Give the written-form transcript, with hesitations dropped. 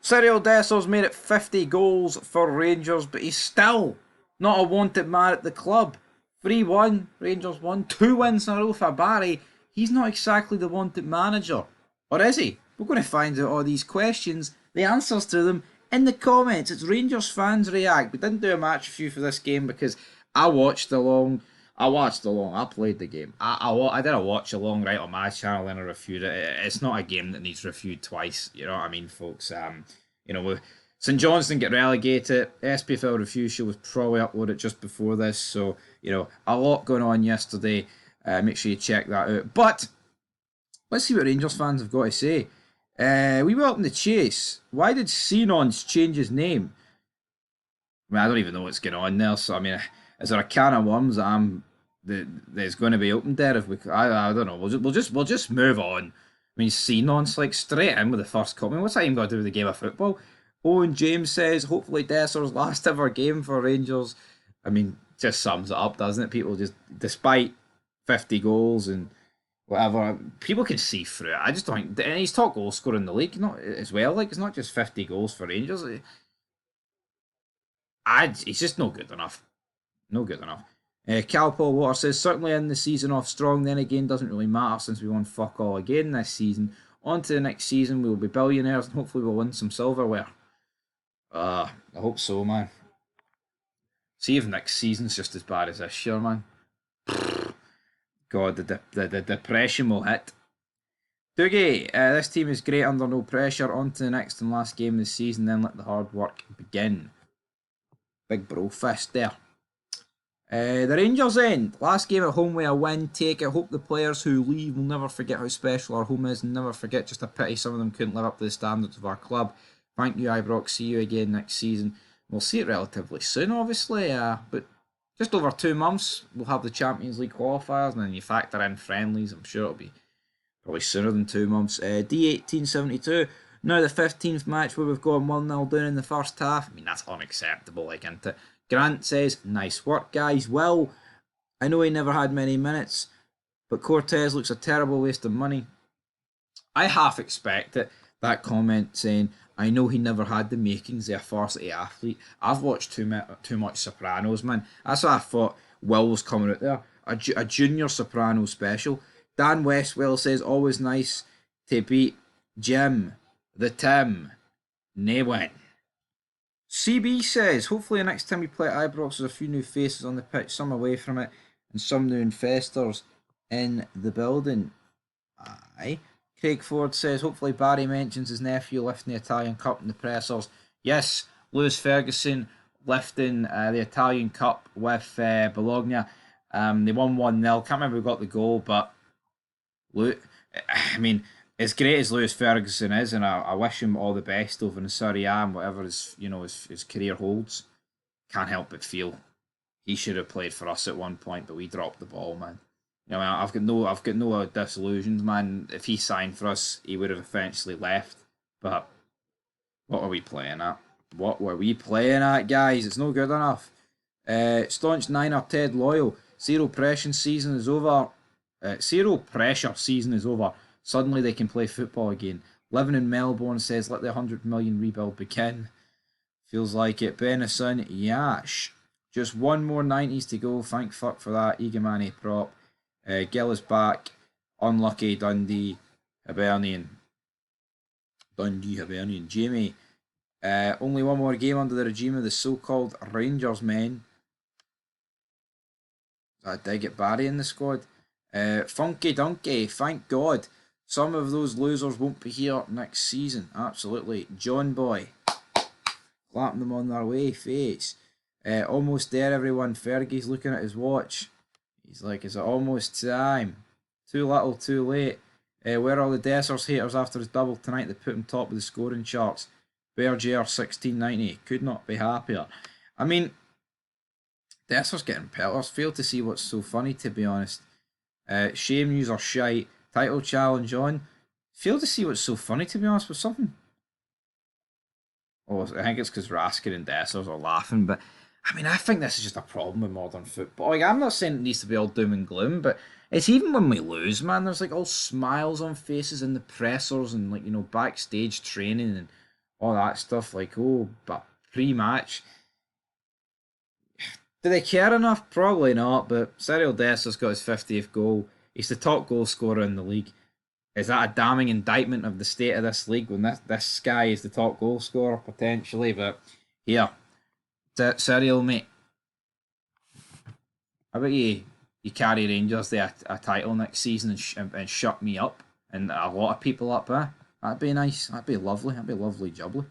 Cyril Desser's made it 50 goals for Rangers, but he's still not a wanted man at the club. 3-1, Rangers won. 2 wins in a row for Barry. He's not exactly the wanted manager. Or is he? We're going to find out all these questions, the answers to them, in the comments. It's Rangers Fans React. We didn't do a match review for this game because I watched along. I played the game. I did a watch along right on my channel and I reviewed it. It's not a game that needs reviewed twice. You know what I mean, folks? With St Johnstone get relegated. SPFL review show was probably uploaded just before this, so a lot going on yesterday. Make sure you check that out. But let's see what Rangers fans have got to say. We were up in the chase. Why did Senons change his name? I mean, I don't even know what's going on there. So I mean, is there a can of worms that's going to be opened there? If we, I don't know. We'll just move on. I mean, Senon's like straight in with the first comment. What's that even got to do with the game of football? Owen James says, hopefully Desser's last ever game for Rangers. I mean, just sums it up, doesn't it? People just, despite 50 goals and whatever, people can see through it. I just don't think, and he's top goal scorer in the league, not as well. Like, it's not just 50 goals for Rangers. He's just no good enough. No good enough. Cal Paul Water says, certainly in the season off strong, then again, doesn't really matter since we won fuck all again this season. On to the next season, we will be billionaires and hopefully we'll win some silverware. I hope so, man. See if next season's just as bad as this year, man. God, the depression will hit. Doogie, this team is great under no pressure. On to the next and last game of the season, then let the hard work begin. Big bro fist there. The Rangers end. Last game at home with a win. Take it. Hope the players who leave will never forget how special our home is and never forget. Just a pity some of them couldn't live up to the standards of our club. Thank you, Ibrox. See you again next season. We'll see it relatively soon, obviously. But just over 2 months, we'll have the Champions League qualifiers, and then you factor in friendlies. I'm sure it'll be probably sooner than 2 months. D1872. Now the 15th match where we've gone 1-0 down in the first half. I mean, that's unacceptable, like, isn't it? Grant says, nice work, guys. Well, I know he never had many minutes, but Cortez looks a terrible waste of money. I half expect it, that comment saying, I know he never had the makings of a varsity athlete. I've watched too much Sopranos, man. That's why I thought Will was coming out there. A junior Soprano special. Dan Westwell says, always nice to beat Jim, the Tim, Naywin. CB says, hopefully the next time we play at Ibrox there's a few new faces on the pitch, some away from it, and some new investors in the building. Aye. Craig Ford says, hopefully Barry mentions his nephew lifting the Italian Cup in the pressers. Yes, Lewis Ferguson lifting the Italian Cup with Bologna. They won 1-0. Can't remember who got the goal, but I mean, as great as Lewis Ferguson is, and I wish him all the best over in Serie A and whatever his career holds, can't help but feel he should have played for us at one point, but we dropped the ball, man. I've got no disillusions, man. If he signed for us, he would have eventually left. But what were we playing at? What were we playing at, guys? It's no good enough. Staunch Niner Ted Loyal. Zero pressure season is over. Suddenly they can play football again. Living in Melbourne says, let the 100 million rebuild begin. Feels like it. Benison, Yash. Just one more 90s to go. Thank fuck for that. Egamani prop. Gill is back. Unlucky Dundee. Hibernian. Jamie. Only one more game under the regime of the so-called Rangers men. I dig it. Barry in the squad. Funky Donkey. Thank God. Some of those losers won't be here next season. Absolutely. John Boy. Clapping them on their way face. Almost there, everyone. Fergie's looking at his watch. He's like, is it almost time? Too little, too late. Where are all the Dessers haters after his double tonight? They put him top of the scoring charts. Bear JR 1690. Could not be happier. I mean, Desser's getting pelters. Fail to see what's so funny, to be honest. Shame user shite. Title challenge on. Fail to see what's so funny, to be honest, with something. Oh, I think it's because Raskin and Dessers are laughing, but I mean, I think this is just a problem with modern football. Like, I'm not saying it needs to be all doom and gloom, but it's even when we lose, man, there's like all smiles on faces in the pressers and, like, backstage training and all that stuff. Like, oh, but pre-match, do they care enough? Probably not. But Cyril Dessers got his 50th goal. He's the top goal scorer in the league. Is that a damning indictment of the state of this league when this guy is the top goal scorer potentially? But here, Cyril, mate, how about you carry Rangers to a title next season and shut me up and a lot of people up, That'd be nice. That'd be lovely. That'd be lovely jubbly.